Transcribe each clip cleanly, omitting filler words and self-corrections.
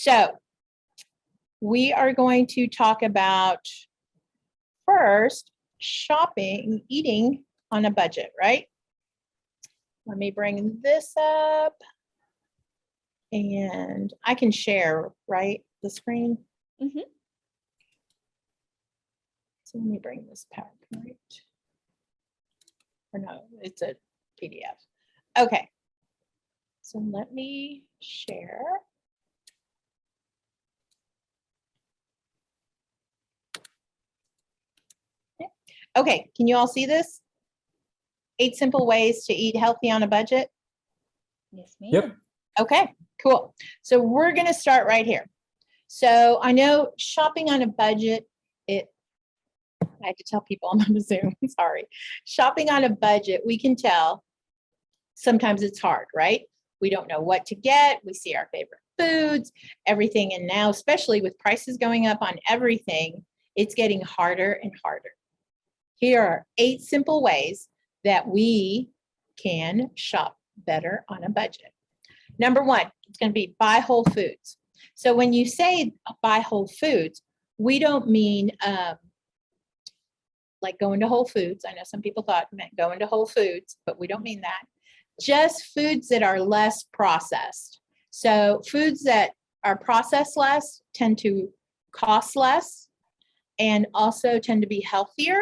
So we are going to talk about first eating on a budget, right? Let me bring this up and I can share, right, the screen. Mm-hmm. So let me bring this PowerPoint. Or no, it's a PDF. Okay. So let me share. Okay, can you all see this? 8 simple ways to eat healthy on a budget. Yes, ma'am. Yep. Okay, cool. So we're going to start right here. So I know shopping on a budget, I had to tell people I'm on a Zoom, sorry. Shopping on a budget, we can tell sometimes it's hard, right? We don't know what to get. We see our favorite foods, everything. And now, especially with prices going up on everything, it's getting harder and harder. Here are 8 simple ways that we can shop better on a budget. Number 1, it's going to be buy whole foods. So when you say buy whole foods, we don't mean like going to Whole Foods. I know some people thought it meant going to Whole Foods, but we don't mean that. Just foods that are less processed. So foods that are processed less tend to cost less and also tend to be healthier.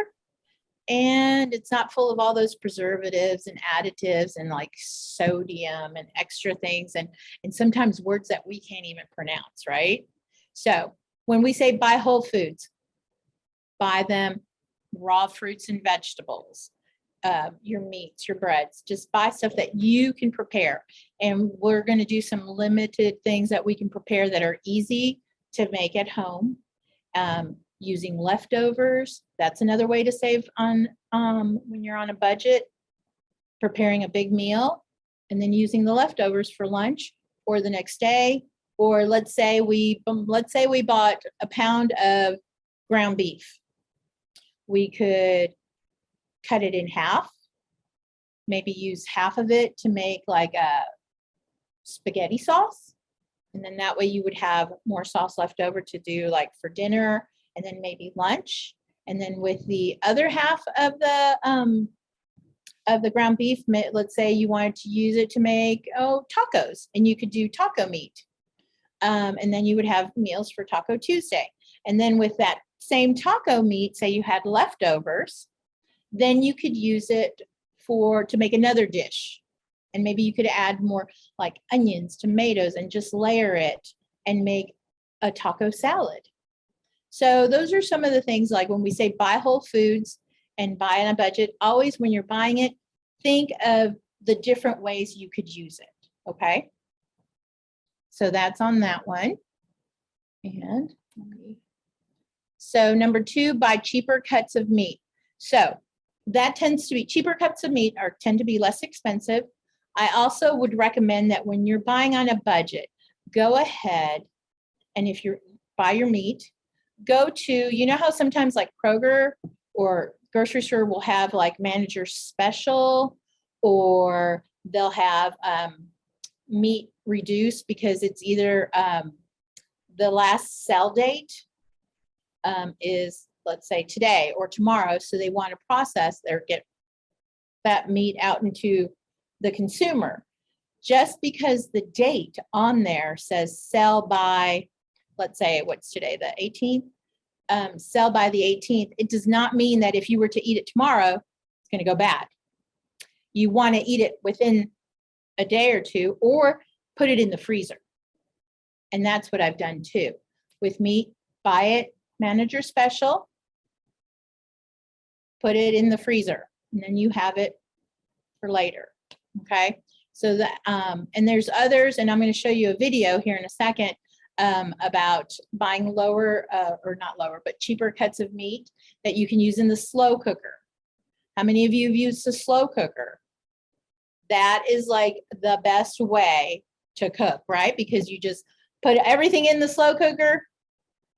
And it's not full of all those preservatives and additives and like sodium and extra things and sometimes words that we can't even pronounce, right? So when we say buy whole foods, buy them raw fruits and vegetables, your meats, your breads, just buy stuff that you can prepare. And we're going to do some limited things that we can prepare that are easy to make at home. Using leftovers, that's another way to save on when you're on a budget. Preparing a big meal and then using the leftovers for lunch or the next day. Or let's say we bought a pound of ground beef. We could cut it in half, maybe use half of it to make like a spaghetti sauce. And then that way you would have more sauce left over to do like for dinner and then maybe lunch. And then with the other half of the ground beef, let's say you wanted to use it to make tacos, and you could do taco meat. And then you would have meals for Taco Tuesday. And then with that same taco meat, say you had leftovers, then you could use it to make another dish. And maybe you could add more like onions, tomatoes, and just layer it and make a taco salad. So those are some of the things, like when we say buy whole foods and buy on a budget, always when you're buying it, think of the different ways you could use it, okay? So that's on that one. And so number 2, buy cheaper cuts of meat. So that tends to be, cheaper cuts of meat tend to be less expensive. I also would recommend that when you're buying on a budget, go ahead and if you're buy your meat, go to, you know how sometimes like Kroger or grocery store will have like manager special, or they'll have meat reduced because it's either the last sell date is, let's say today or tomorrow, so they want to process or get that meat out into the consumer. Just because the date on there says sell by, let's say, what's today, the 18th? Sell by the 18th. It does not mean that if you were to eat it tomorrow, it's going to go bad. You want to eat it within a day or two, or put it in the freezer. And that's what I've done too. With meat, buy it, manager special, put it in the freezer, and then you have it for later. Okay. So that, and there's others, and I'm going to show you a video here in a second about buying lower, or not lower, but cheaper cuts of meat that you can use in the slow cooker. How many of you have used the slow cooker? That is like the best way to cook, right? Because you just put everything in the slow cooker,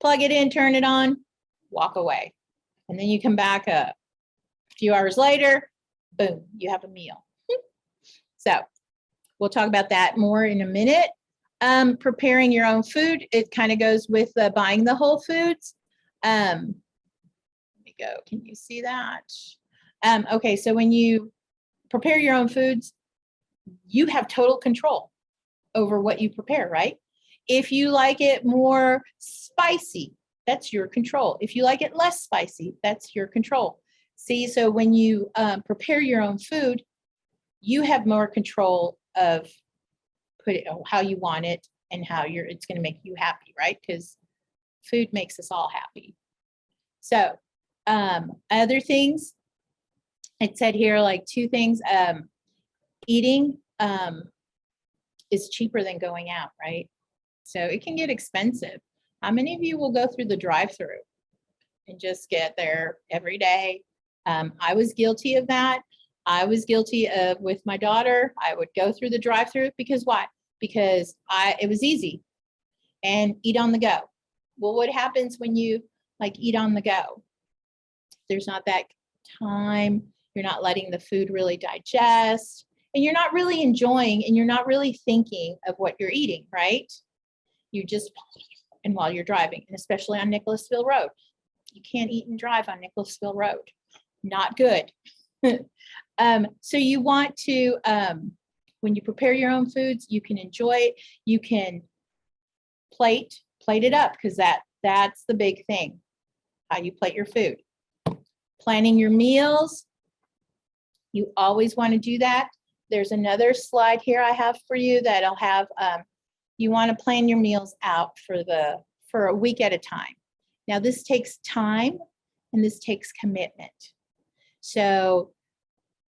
plug it in, turn it on, walk away. And then you come back a few hours later, boom, you have a meal. So we'll talk about that more in a minute. Preparing your own food, it kind of goes with buying the whole foods. Let me go. Can you see that? Okay, so when you prepare your own foods, you have total control over what you prepare, right? If you like it more spicy, that's your control. If you like it less spicy, that's your control. See, so when you prepare your own food, you have more control of how you want it and how it's going to make you happy, right? Because food makes us all happy. So other things, it said here, like 2 things, eating is cheaper than going out, right? So it can get expensive. How many of you will go through the drive-through and just get there every day? I was guilty of that. I was guilty of, with my daughter, I would go through the drive-through because why? Because it was easy, and eat on the go. Well, what happens when you like eat on the go? There's not that time. You're not letting the food really digest, and you're not really enjoying, and you're not really thinking of what you're eating, right? You just, and while you're driving, and especially on Nicholasville Road, you can't eat and drive on Nicholasville Road. Not good. So you want to, when you prepare your own foods, you can enjoy it. You can plate it up, because that's the big thing, how you plate your food. Planning your meals, you always want to do that. There's another slide here I have for you that'll have, you want to plan your meals out for a week at a time. Now this takes time and this takes commitment. So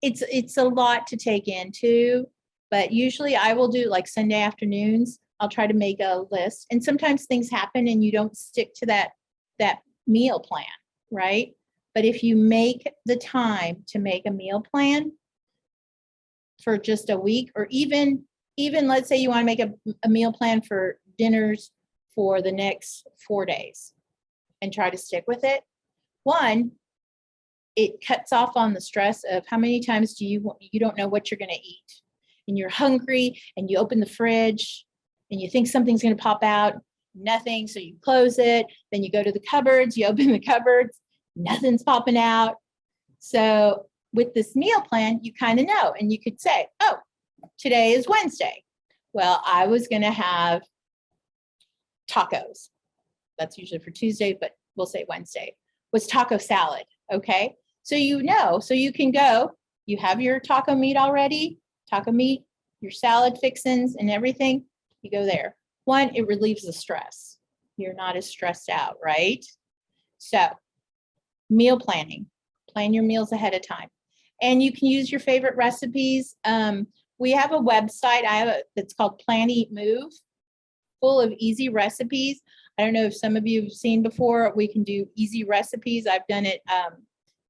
it's a lot to take into, but usually I will do, like Sunday afternoons, I'll try to make a list, and sometimes things happen and you don't stick to that meal plan, right? But if you make the time to make a meal plan for just a week, or even let's say you want to make a meal plan for dinners for the next 4 days and try to stick with it. One, it cuts off on the stress of how many times do you don't know what you're going to eat, and you're hungry and you open the fridge and you think something's going to pop out, nothing, so you close it, then you go to the cupboards, you open the cupboards, nothing's popping out. So with this meal plan, you kind of know, and you could say, oh, today is Wednesday. Well, I was going to have tacos. That's usually for Tuesday, but we'll say Wednesday was taco salad. Okay. So you know, so you can go, you have your taco meat already, taco meat, your salad fixins and everything, you go there. One, it relieves the stress. You're not as stressed out, right? So meal planning, plan your meals ahead of time. And you can use your favorite recipes. We have a website that's called Plan, Eat, Move, full of easy recipes. I don't know if some of you have seen before, we can do easy recipes. I've done it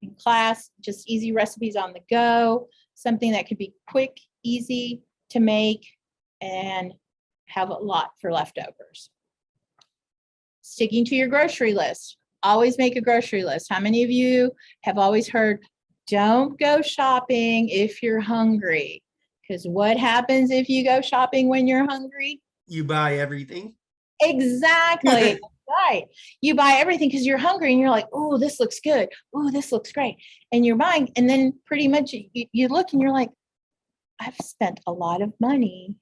in class, just easy recipes on the go, something that could be quick, easy to make, and have a lot for leftovers. Sticking to your grocery list. Always make a grocery list. How many of you have always heard, don't go shopping if you're hungry? Because what happens if you go shopping when you're hungry? You buy everything. Exactly. Right. You buy everything because you're hungry and you're like, oh, this looks good. Oh, this looks great. And you're buying, and then pretty much you look and you're like, I've spent a lot of money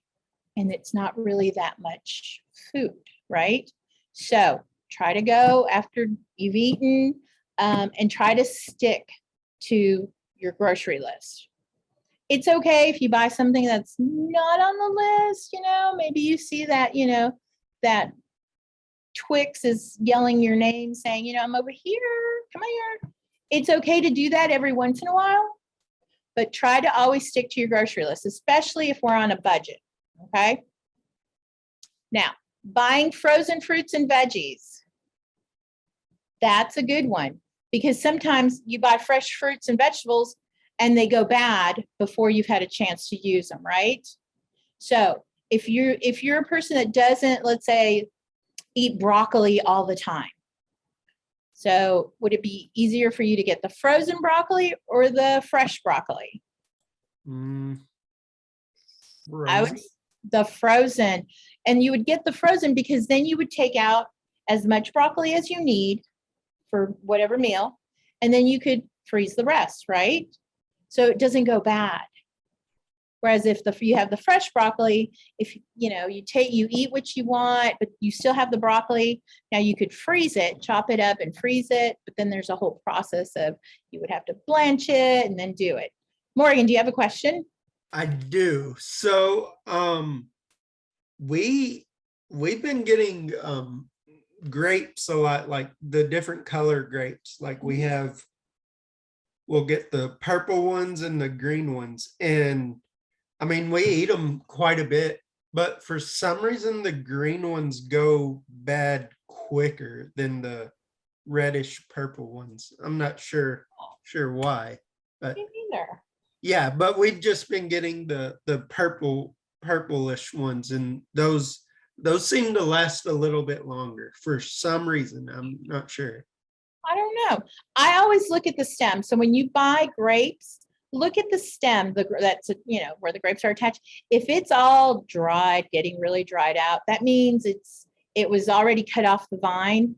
and it's not really that much food, right? So try to go after you've eaten and try to stick to your grocery list. It's okay if you buy something that's not on the list, maybe you see that, that Twix is yelling your name saying, I'm over here, come here. It's okay to do that every once in a while, but try to always stick to your grocery list, especially if we're on a budget, okay? Now, buying frozen fruits and veggies. That's a good one, because sometimes you buy fresh fruits and vegetables and they go bad before you've had a chance to use them, right? So if you're a person that doesn't, let's say, eat broccoli all the time, so would it be easier for you to get the frozen broccoli or the fresh broccoli? Frozen. The frozen. And you would get the frozen because then you would take out as much broccoli as you need for whatever meal, and then you could freeze the rest, right? So it doesn't go bad. Whereas if you have the fresh broccoli, if you eat what you want, but you still have the broccoli, now you could freeze it, chop it up and freeze it, but then there's a whole process of you would have to blanch it and then do it. Morgan, do you have a question? I do. So we've been getting grapes a lot, like the different color grapes. Like we'll get the purple ones and the green ones. And I mean, we eat them quite a bit, but for some reason the green ones go bad quicker than the reddish purple ones. I'm not sure why, but Me neither. yeah, but we've just been getting the purplish ones, and those seem to last a little bit longer for some reason. I'm not sure. I don't know. I always look at the stem. So when you buy grapes, look at the stem. That's where the grapes are attached. If it's all dried, getting really dried out, that means it was already cut off the vine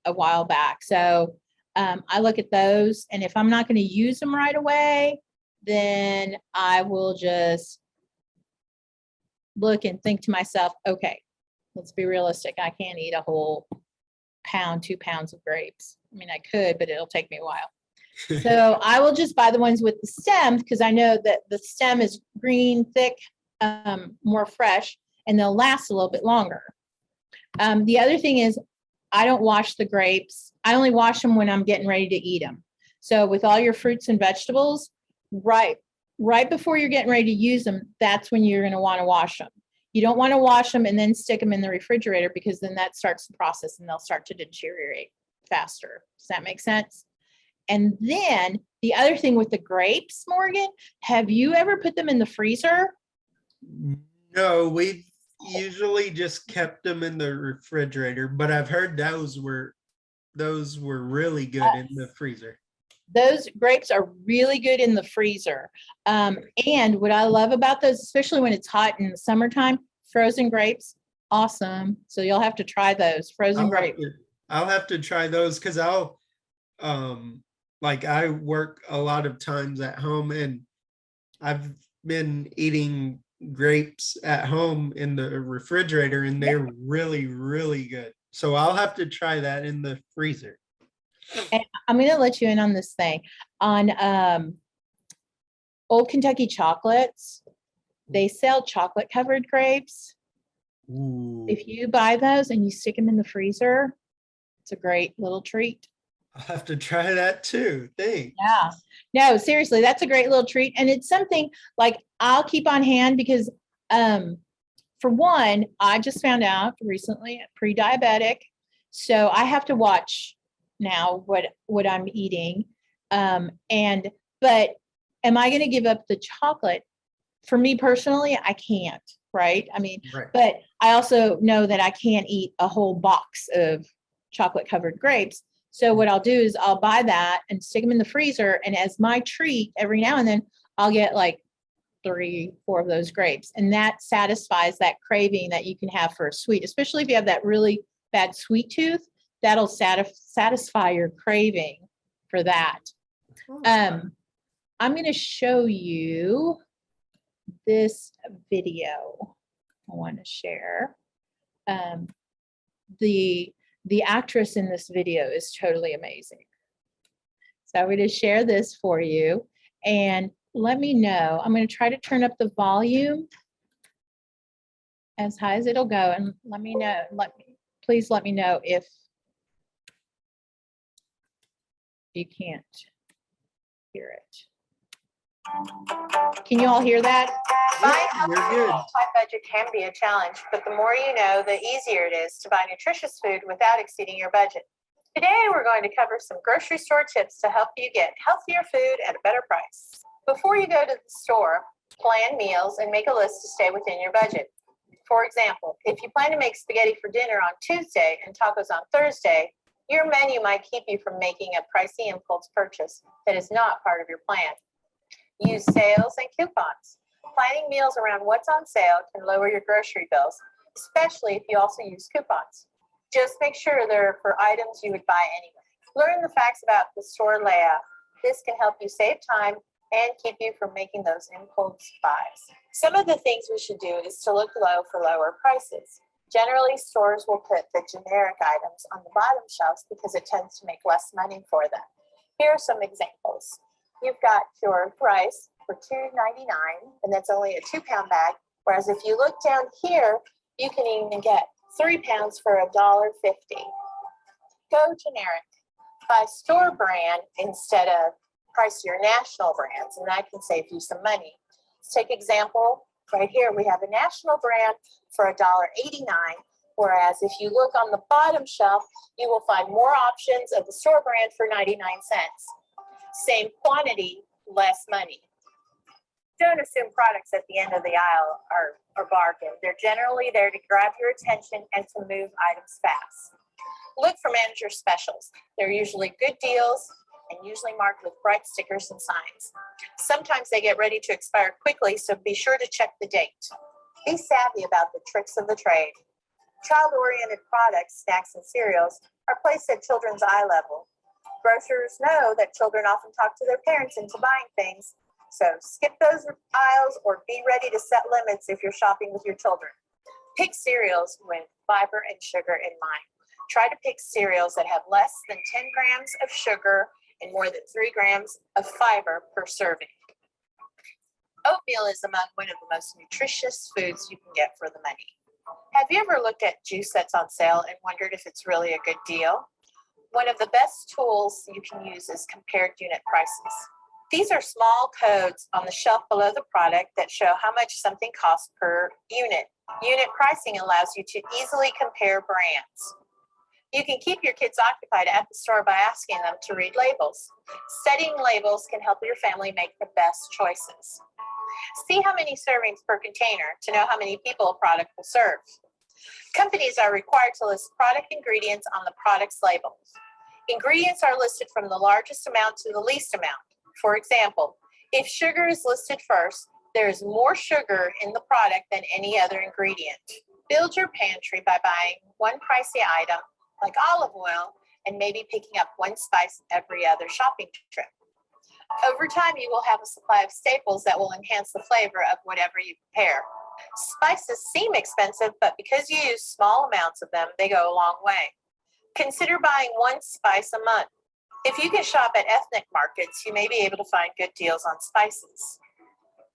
a while back. So I look at those, and if I'm not going to use them right away, then I will just look and think to myself, okay, let's be realistic. I can't eat a whole pound, 2 pounds of grapes. I mean, I could, but it'll take me a while. So I will just buy the ones with the stem because I know that the stem is green, thick, more fresh, and they'll last a little bit longer. The other thing is I don't wash the grapes. I only wash them when I'm getting ready to eat them. So with all your fruits and vegetables, right before you're getting ready to use them, that's when you're going to want to wash them. You don't want to wash them and then stick them in the refrigerator because then that starts the process and they'll start to deteriorate faster. Does that make sense? And then the other thing with the grapes, Morgan, have you ever put them in the freezer? No, we've usually just kept them in the refrigerator, but I've heard those were really good in the freezer. Those grapes are really good in the freezer. And what I love about those, especially when it's hot in the summertime, frozen grapes, awesome. So you'll have to try those frozen grapes. I'll have to try those because I work a lot of times at home, and I've been eating grapes at home in the refrigerator, and they're really, really good. So I'll have to try that in the freezer. And I'm going to let you in on this thing. On Old Kentucky Chocolates, they sell chocolate covered grapes. Ooh. If you buy those and you stick them in the freezer, it's a great little treat. I'll have to try that too. Thanks. Yeah. No, seriously, that's a great little treat. And it's something like I'll keep on hand because for one, I just found out recently pre-diabetic. So I have to watch now what I'm eating. But am I going to give up the chocolate? For me personally, I can't, right? I mean, Right. But I also know that I can't eat a whole box of chocolate covered grapes. So what I'll do is I'll buy that and stick them in the freezer. And as my treat, every now and then I'll get like 3-4 of those grapes. And that satisfies that craving that you can have for a sweet, especially if you have that really bad sweet tooth, that'll satisfy your craving for that. I'm going to show you this video I want to share. The actress in this video is totally amazing. So I'm going to share this for you and let me know. I'm going to try to turn up the volume as high as it'll go and let me know. Please let me know if you can't hear it. Can you all hear that? Buying You're healthy good. on a tight budget can be a challenge, but the more you know, the easier it is to buy nutritious food without exceeding your budget. Today, we're going to cover some grocery store tips to help you get healthier food at a better price. Before you go to the store, plan meals and make a list to stay within your budget. For example, if you plan to make spaghetti for dinner on Tuesday and tacos on Thursday, your menu might keep you from making a pricey impulse purchase that is not part of your plan. Use sales and coupons. Planning meals around what's on sale can lower your grocery bills, especially if you also use coupons. Just make sure they're for items you would buy anyway. Learn the facts about the store layout. This can help you save time and keep you from making those impulse buys. Some of the things we should do is to look low for lower prices. Generally, stores will put the generic items on the bottom shelves because it tends to make less money for them. Here are some examples. You've got your rice for $2.99, and that's only a 2-pound bag. Whereas if you look down here, you can even get 3 pounds for $1.50. Go generic. Buy store brand instead of pricier national brands, and that can save you some money. Let's take example right here. We have a national brand for $1.89, whereas if you look on the bottom shelf, you will find more options of the store brand for 99 cents. Same quantity, less money. Don't assume products at the end of the aisle are bargain. They're generally there to grab your attention and to move items fast. Look for manager specials. They're usually good deals and usually marked with bright stickers and signs. Sometimes they get ready to expire quickly, so be sure to check the date. Be savvy about the tricks of the trade. Child-oriented products, snacks, and cereals are placed at children's eye level. Grocers know that children often talk to their parents into buying things, so skip those aisles or be ready to set limits if you're shopping with your children. Pick cereals with fiber and sugar in mind. Try to pick cereals that have less than 10 grams of sugar and more than 3 grams of fiber per serving. Oatmeal is among one of the most nutritious foods you can get for the money. Have you ever looked at juice that's on sale and wondered if it's really a good deal? One of the best tools you can use is compared unit prices. These are small codes on the shelf below the product that show how much something costs per unit. Unit pricing allows you to easily compare brands. You can keep your kids occupied at the store by asking them to read labels. Studying labels can help your family make the best choices. See how many servings per container to know how many people a product will serve. Companies are required to list product ingredients on the product's labels. Ingredients are listed from the largest amount to the least amount. For example, if sugar is listed first, there is more sugar in the product than any other ingredient. Build your pantry by buying one pricey item, like olive oil, and maybe picking up one spice every other shopping trip. Over time, you will have a supply of staples that will enhance the flavor of whatever you prepare. Spices seem expensive, but because you use small amounts of them, they go a long way. Consider buying one spice a month. If you can shop at ethnic markets, you may be able to find good deals on spices.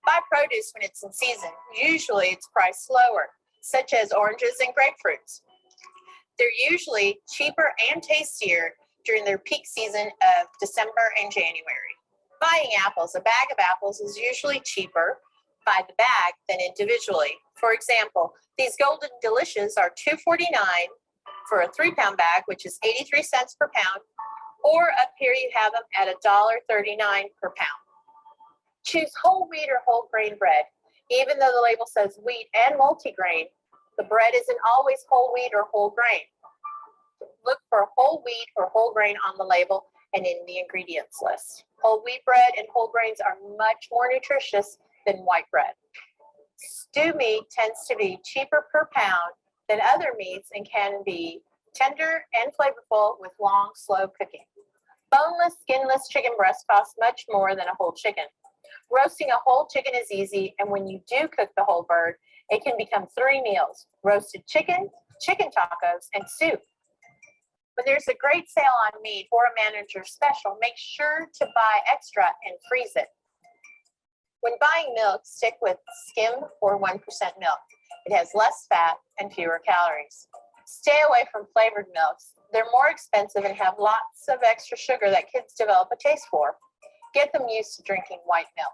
Buy produce when it's in season. Usually it's priced lower, such as oranges and grapefruits. They're usually cheaper and tastier during their peak season of December and January. Buying apples, a bag of apples is usually cheaper by the bag than individually. For example, these Golden Delicious are $2.49 for a 3-pound bag, which is 83 cents per pound, or up here you have them at $1.39 per pound. Choose whole wheat or whole grain bread. Even though the label says wheat and multigrain, the bread isn't always whole wheat or whole grain. Look for whole wheat or whole grain on the label and in the ingredients list. Whole wheat bread and whole grains are much more nutritious than white bread. Stew meat tends to be cheaper per pound than other meats and can be tender and flavorful with long, slow cooking. Boneless, skinless chicken breast costs much more than a whole chicken. Roasting a whole chicken is easy, and when you do cook the whole bird, it can become 3 meals: roasted chicken, chicken tacos, and soup. When there's a great sale on meat or a manager special, make sure to buy extra and freeze it. When buying milk, stick with skim or 1% milk. It has less fat and fewer calories. Stay away from flavored milks. They're more expensive and have lots of extra sugar that kids develop a taste for. Get them used to drinking white milk.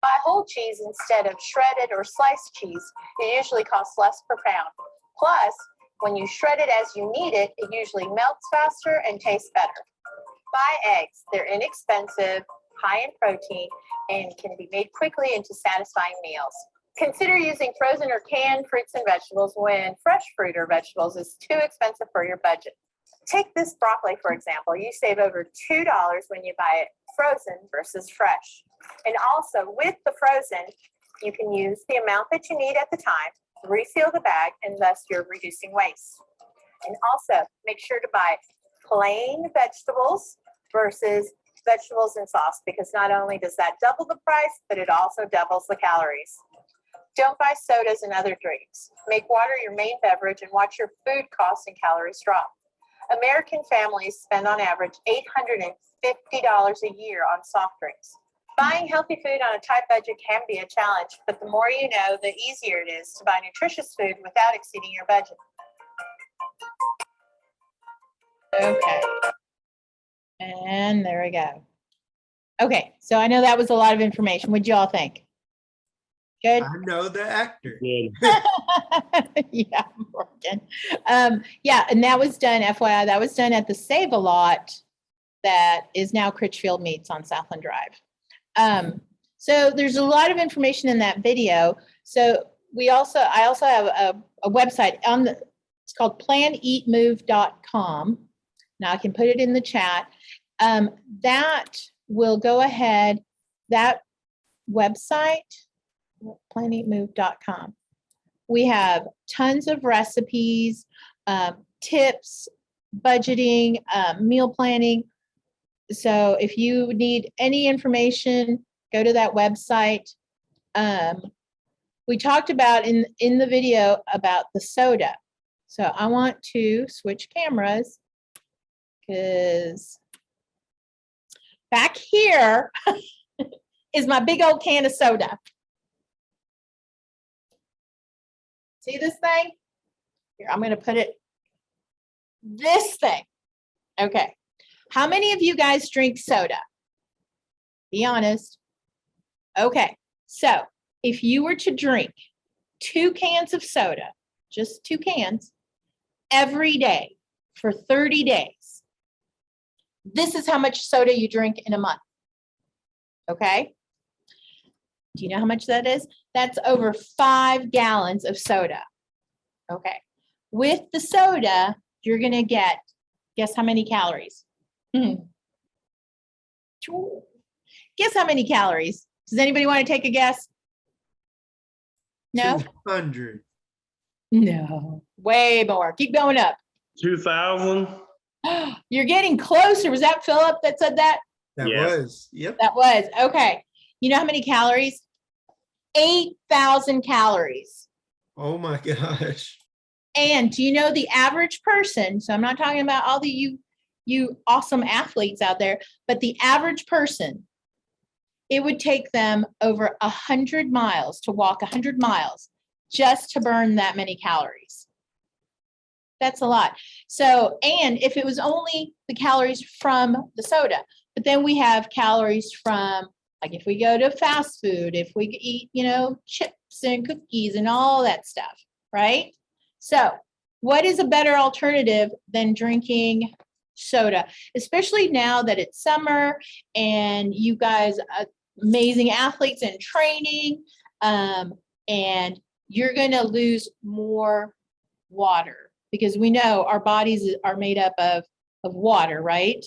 Buy whole cheese instead of shredded or sliced cheese. It usually costs less per pound. Plus, when you shred it as you need it, it usually melts faster and tastes better. Buy eggs. They're inexpensive, high in protein, and can be made quickly into satisfying meals. Consider using frozen or canned fruits and vegetables when fresh fruit or vegetables is too expensive for your budget. Take this broccoli, for example. You save over $2 when you buy it frozen versus fresh. And also with the frozen, you can use the amount that you need at the time reseal the bag, and thus you're reducing waste. And also make sure to buy plain vegetables versus vegetables and sauce, because not only does that double the price, but it also doubles the calories. Don't buy sodas and other drinks. Make water your main beverage and watch your food costs and calories drop. American families spend on average $850 a year on soft drinks. Buying healthy food on a tight budget can be a challenge, but the more you know, the easier it is to buy nutritious food without exceeding your budget. Okay. And there we go. Okay, so I know that was a lot of information. What'd y'all think? Good? I know the actor. Good. Yeah, Morgan. Yeah, and that was done, FYI, that was done at the Save a Lot that is now Critchfield Meats on Southland Drive. So there's a lot of information in that video. So I also have a website on the, it's called planeatmove.com. Now I can put it in the chat. That will go ahead, that website, planeatmove.com. We have tons of recipes, tips, budgeting, meal planning. So if you need any information, go to that website. We talked about in the video about the soda. So I want to switch cameras because back here is my big old can of soda. See this thing? Here, I'm going to put it, this thing. Okay. How many of you guys drink soda? Be honest. Okay. So if you were to drink 2 cans of soda, just 2 cans, every day for 30 days, this is how much soda you drink in a month. Okay? Do you know how much that is? That's over 5 gallons of soda. Okay. With the soda, you're going to get, guess how many calories? Guess how many calories? Does anybody want to take a guess? No? 200. No. Way more. Keep going up. 2,000. You're getting closer. Was that Philip that said that? That Yes. was. Yep. That was. Okay. You know how many calories? 8,000 calories. Oh my gosh. And do you know the average person? So I'm not talking about all the you awesome athletes out there, but the average person, it would take them over 100 miles to walk 100 miles just to burn that many calories. That's a lot. So, and if it was only the calories from the soda, but then we have calories from, like if we go to fast food, if we eat, chips and cookies and all that stuff, right? So what is a better alternative than drinking soda, especially now that it's summer and you guys are amazing athletes in training, and you're going to lose more water because we know our bodies are made up of water, right?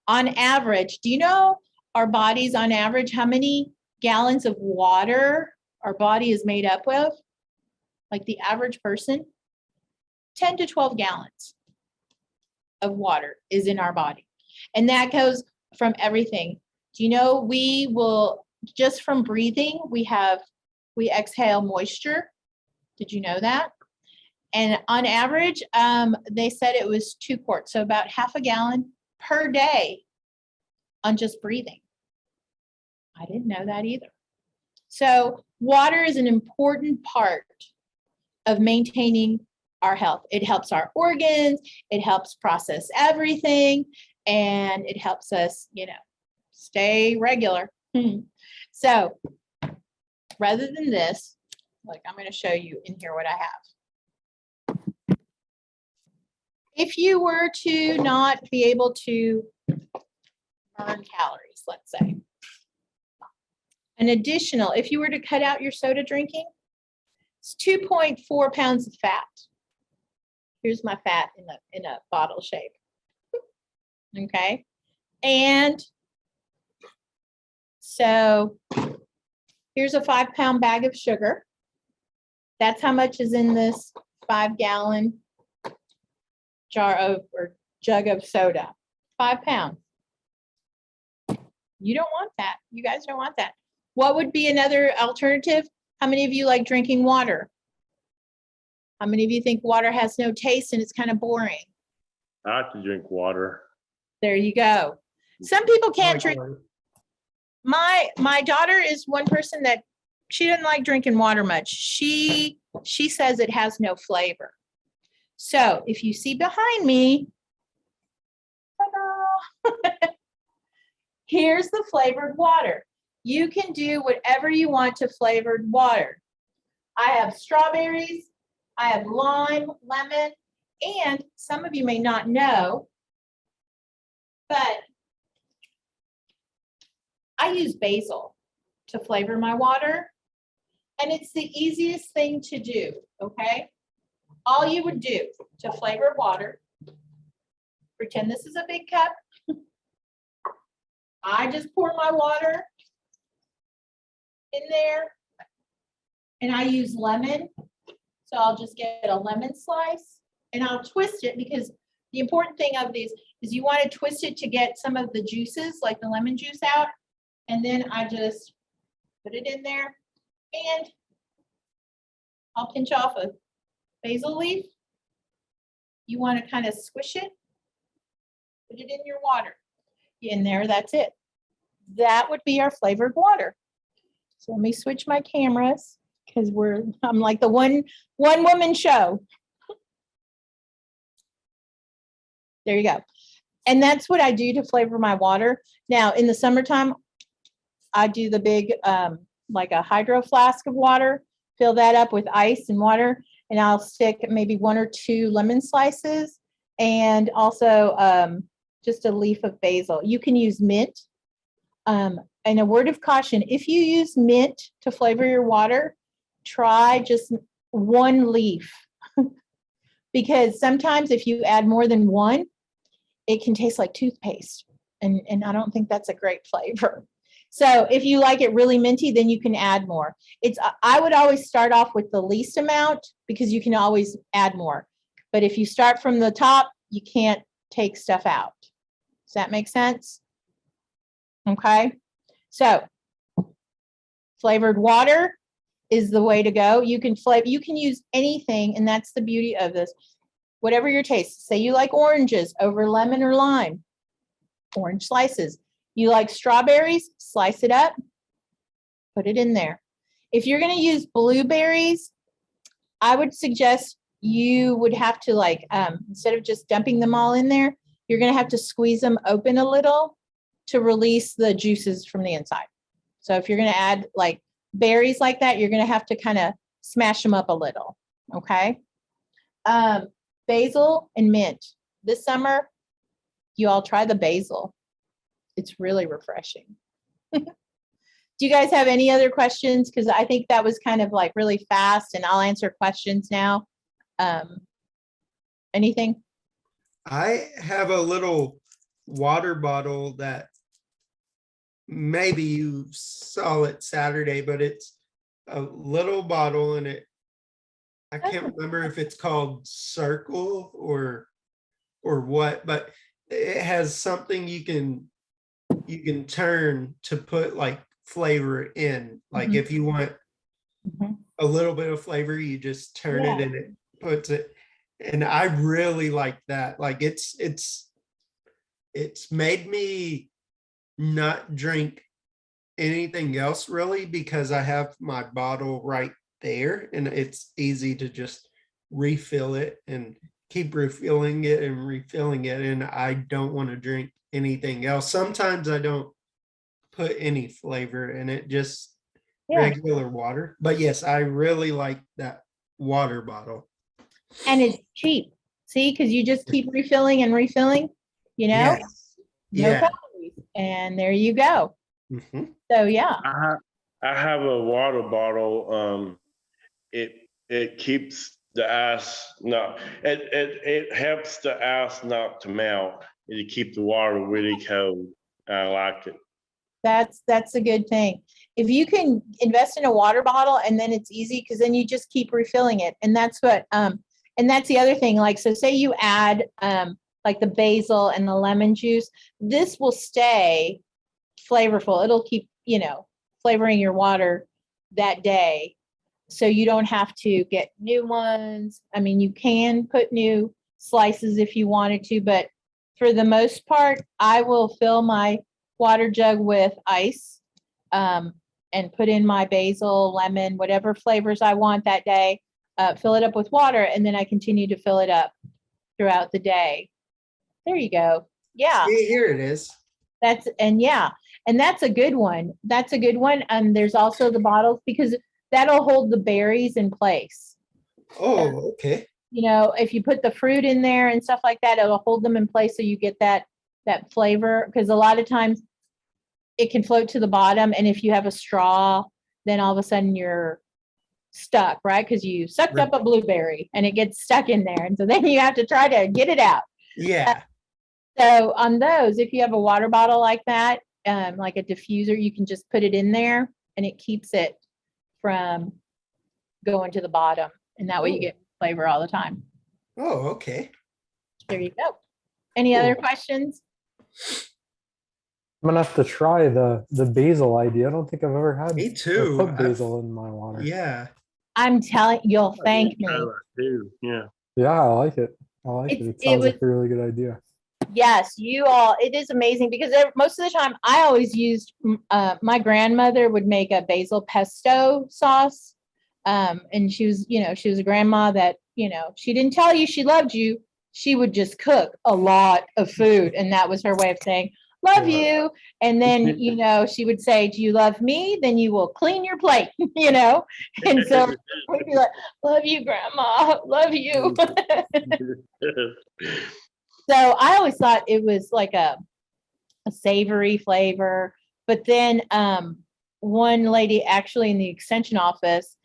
On average, do you know our bodies on average, how many gallons of water our body is made up of? Like the average person, 10 to 12 gallons of water is in our body. And that goes from everything. Do you know we will, just from breathing, we exhale moisture. Did you know that? And on average, they said it was 2 quarts, so about half a gallon per day on just breathing. I didn't know that either. So water is an important part of maintaining our health. It helps our organs, it helps process everything, and it helps us, stay regular. So rather than this, like I'm going to show you in here what I have. If you were to not be able to burn calories, let's say, an additional, if you were to cut out your soda drinking, it's 2.4 pounds of fat. Here's my fat in a bottle shape. Okay. And so here's a 5-pound bag of sugar. That's how much is in this 5-gallon jar of, or jug of soda. 5 pounds. You don't want that. You guys don't want that. What would be another alternative? How many of you like drinking water? How many of you think water has no taste and it's kind of boring? I have to drink water. There you go. Some people can't Like, drink. My daughter is one person that she doesn't like drinking water much. She says it has no flavor. So if you see behind me, ta-da, here's the flavored water. You can do whatever you want to flavored water. I have strawberries, I have lime, lemon, and some of you may not know, but I use basil to flavor my water, and it's the easiest thing to do, okay? All you would do to flavor water, pretend this is a big cup. I just pour my water in there, and I use lemon. So I'll just get a lemon slice, and I'll twist it, because the important thing of these is you want to twist it to get some of the juices, like the lemon juice out. And then I just put it in there, and I'll pinch off a basil leaf. You want to kind of squish it, put it in your water. In there, that's it. That would be our flavored water. So let me switch my cameras, because I'm like the one woman show. There you go. And that's what I do to flavor my water. Now in the summertime, I do the big, like a hydro flask of water, fill that up with ice and water, and I'll stick maybe 1 or 2 lemon slices, and also just a leaf of basil. You can use mint. And a word of caution, if you use mint to flavor your water, try just 1 leaf. Because sometimes if you add more than 1, it can taste like toothpaste. And I don't think that's a great flavor. So if you like it really minty, then you can add more. I would always start off with the least amount, because you can always add more. But if you start from the top, you can't take stuff out. Does that make sense? Okay. So flavored water is the way to go. You can use anything, and that's the beauty of this. Whatever your taste. Say you like oranges over lemon or lime, orange slices. You like strawberries, slice it up, put it in there. If you're going to use blueberries, I would suggest you would have to instead of just dumping them all in there, you're going to have to squeeze them open a little to release the juices from the inside. So if you're going to add like berries like that, you're going to have to kind of smash them up a little. Okay. Basil and mint. This summer, you all try the basil. It's really refreshing. Do you guys have any other questions? Because I think that was kind of like really fast, and I'll answer questions now. Anything? I have a little water bottle that maybe you saw it Saturday, but it's a little bottle, and I can't remember if it's called Circle or what, but it has something you can turn to put like flavor in. Like if you want a little bit of flavor, you just turn it and it puts it. And I really like that. Like it's made me not drink anything else really, because I have my bottle right there, and it's easy to just refill it and keep refilling it and refilling it. And I don't want to drink anything else. Sometimes I don't put any flavor in it, just regular water. But yes, I really like that water bottle. And it's cheap. See, because you just keep refilling and refilling, Yes. no Yeah. calories. And there you go. So yeah. I have a water bottle. It keeps the ice it helps the ice not to melt. It keep the water really cold. I like it. That's a good thing. If you can invest in a water bottle and then it's easy because then you just keep refilling it. And that's what and that's the other thing. Like, so say you add like the basil and the lemon juice, this will stay flavorful. It'll keep, flavoring your water that day. So you don't have to get new ones. I mean, you can put new slices if you wanted to, but for the most part, I will fill my water jug with ice and put in my basil, lemon, whatever flavors I want that day, fill it up with water, and then I continue to fill it up throughout the day. There you go. Yeah, See, here it is. and that's a good one. That's a good one. And there's also the bottles because that'll hold the berries in place. Oh, okay. If you put the fruit in there and stuff like that, it'll hold them in place so you get that flavor. Because a lot of times it can float to the bottom, and if you have a straw, then all of a sudden you're stuck, right? Because you sucked up a blueberry and it gets stuck in there, and so then you have to try to get it out. Yeah. So on those, if you have a water bottle like that, like a diffuser, you can just put it in there and it keeps it from going to the bottom. And that way you get flavor all the time. Oh, okay. There you go. Any other Cool. questions? I'm gonna have to try the basil idea. I don't think I've ever had Me or too. put basil in my water. Yeah. I'm telling you'll thank me. Try that too. Yeah. Yeah, I like it. I like it. It It sounds like was- a really good idea. Yes, it is amazing because most of the time I always used, my grandmother would make a basil pesto sauce. And she was a grandma that, she didn't tell you she loved you. She would just cook a lot of food. And that was her way of saying, love you. And then, she would say, do you love me? Then you will clean your plate, And so we'd be like, love you, grandma, love you. So I always thought it was like a savory flavor. But then one lady actually in the extension office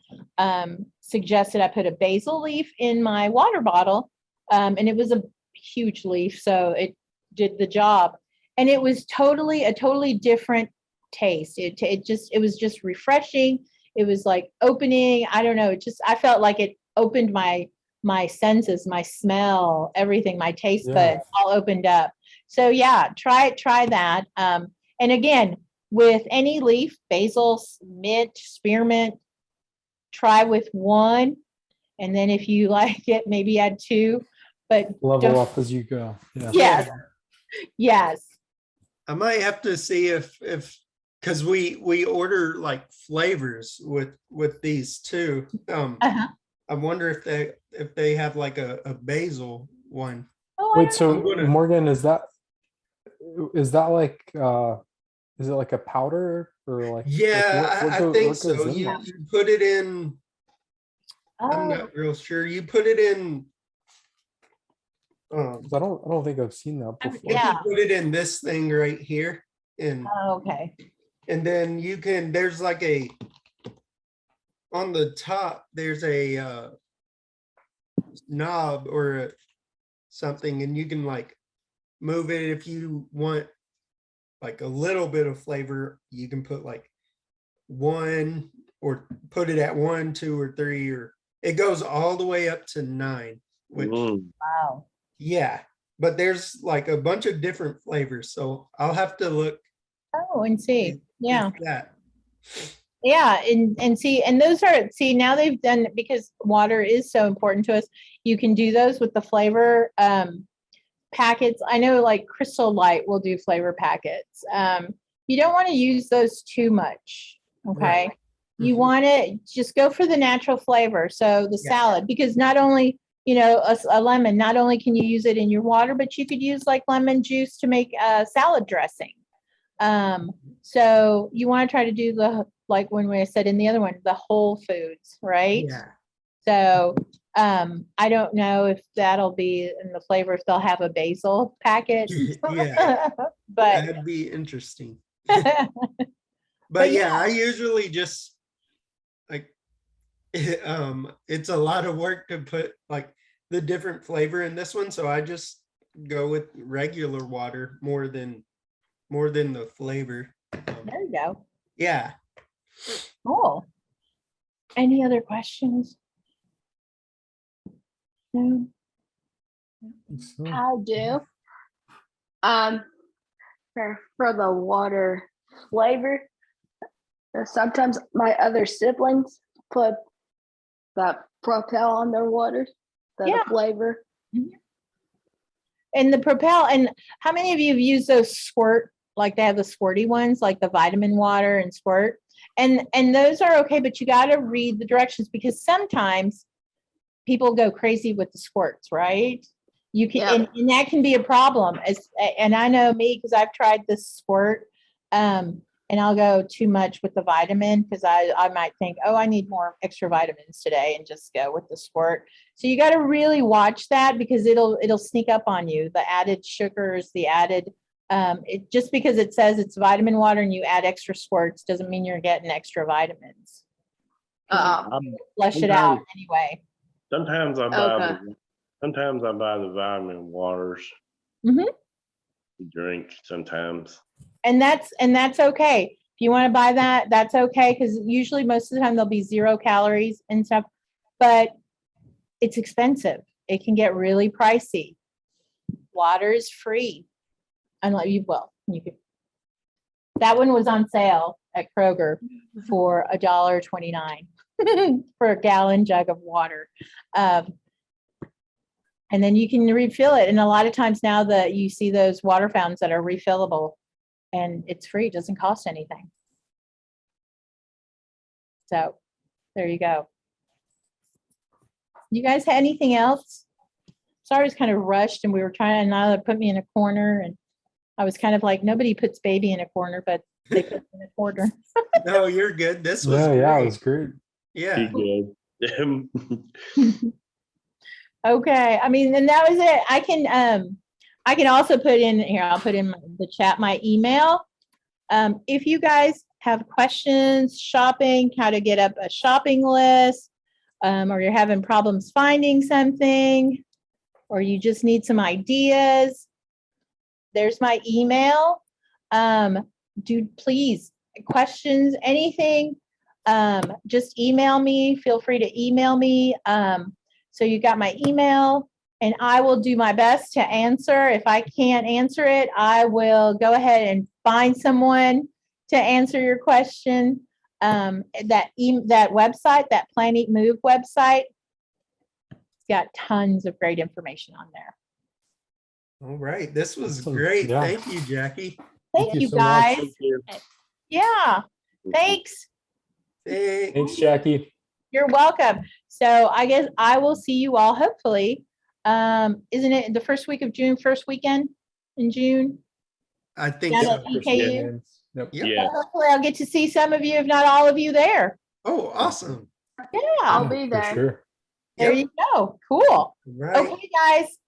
suggested I put a basil leaf in my water bottle. And it was a huge leaf, so it did the job. And it was a totally different taste. It was just refreshing. It was like opening, I don't know, I felt like it opened my senses, my smell, everything, my taste buds all opened up. So yeah, try that. And again, with any leaf, basil, mint, spearmint, try with one. And then if you like it, maybe add two, but Level up as you go. Yeah. Yes. Yes. I might have to see if because we order like flavors with these too. Uh-huh. I wonder if they have like a basil one. Oh, I Wait, don't so I'm gonna- Morgan, is that like is it like a powder or like Yeah, what I go- think what so. goes in You that? you put it in. I'm know. not real sure. You put it in. 'Cause I don't think I've seen that I- before. yeah. You put it in this thing right here, and Okay. then there's like on the top there's a knob or something, and you can like move it if you want like a little bit of flavor. You can put like one or put it at 1, 2, or 3, or it goes all the way up to 9, which Wow. yeah, but there's like a bunch of different flavors, so I'll have to look Oh, and see. Yeah. at that. Yeah. And see, and now they've done, because water is so important to us, you can do those with the flavor packets. I know like Crystal Light will do flavor packets. You don't want to use those too much. Okay. Right. You Mhm. want to just go for the natural flavor. So the Yeah. salad, because not only, a lemon, not only can you use it in your water, but you could use like lemon juice to make salad dressing. So you want to try to do like when I said in the other one, the whole foods, right? Yeah. So I don't know if that'll be in the flavor, if they'll have a basil packet. Yeah. But That'd be interesting. but But yeah, I usually just like it's a lot of work to put like the different flavor in this one, so I just go with regular water more than the flavor. There you go. Yeah. Cool. Any other questions? No? So, I do. For the water flavor, sometimes my other siblings put that Propel on their waters, the Yeah. flavor. And the Propel, and how many of you have used those squirt, like they have the squirty ones, like the vitamin water and squirt? And those are okay, but you got to read the directions because sometimes people go crazy with the squirts, right? You can, Yeah. and that can be a problem. And I know me because I've tried this squirt, and I'll go too much with the vitamin because I might think, oh, I need more extra vitamins today, and just go with the squirt. So you got to really watch that because it'll sneak up on you. The added sugars, the added, just because it says it's vitamin water and you add extra squirts doesn't mean you're getting extra vitamins. Flush it out anyway. Sometimes I buy Okay. the vitamin waters. Mhm. To drink sometimes. And that's okay. If you want to buy that, that's okay because usually most of the time there'll be 0 calories and stuff, but it's expensive. It can get really pricey. Water is free. Unless you can. That one was on sale at Kroger for $1.29 for a gallon jug of water. And then you can refill it. And a lot of times now that you see those water fountains that are refillable and it's free, it doesn't cost anything. So there you go. You guys have anything else? Sorry, I was kind of rushed and we were trying not to put me in a corner. And I was kind of like, nobody puts baby in a corner, but they put me in a corner. No, you're good. This was yeah, great. yeah, it was great. Yeah. Be good. Okay, I mean, and that was it. I can also put in here, I'll put in the chat my email. If you guys have questions, shopping, how to get up a shopping list, or you're having problems finding something, or you just need some ideas, there's my email. Please, questions, anything, just email me. Feel free to email me. So you got my email and I will do my best to answer. If I can't answer it, I will go ahead and find someone to answer your question. That website, that Plan Eat Move website, it's got tons of great information on there. All right. This was Awesome. great. Yeah. Thank you, Jackie. Thank you you so much. guys. Thank you. Yeah, thanks. Thanks, Jackie. You're welcome. So I guess I will see you all hopefully. Isn't it the first week of June, first weekend in June? I think Down so. at EKU? Yep. Yep. Yeah. Hopefully I'll get to see some of you, if not all of you there. Oh, awesome. Yeah, I'll Yeah, be for there. sure. there Yep. you go. Cool. Right. Okay, guys.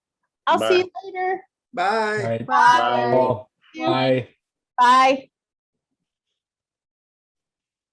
I'll see Bye. you later. All Bye. right. Bye. Well, Bye. bye. Bye.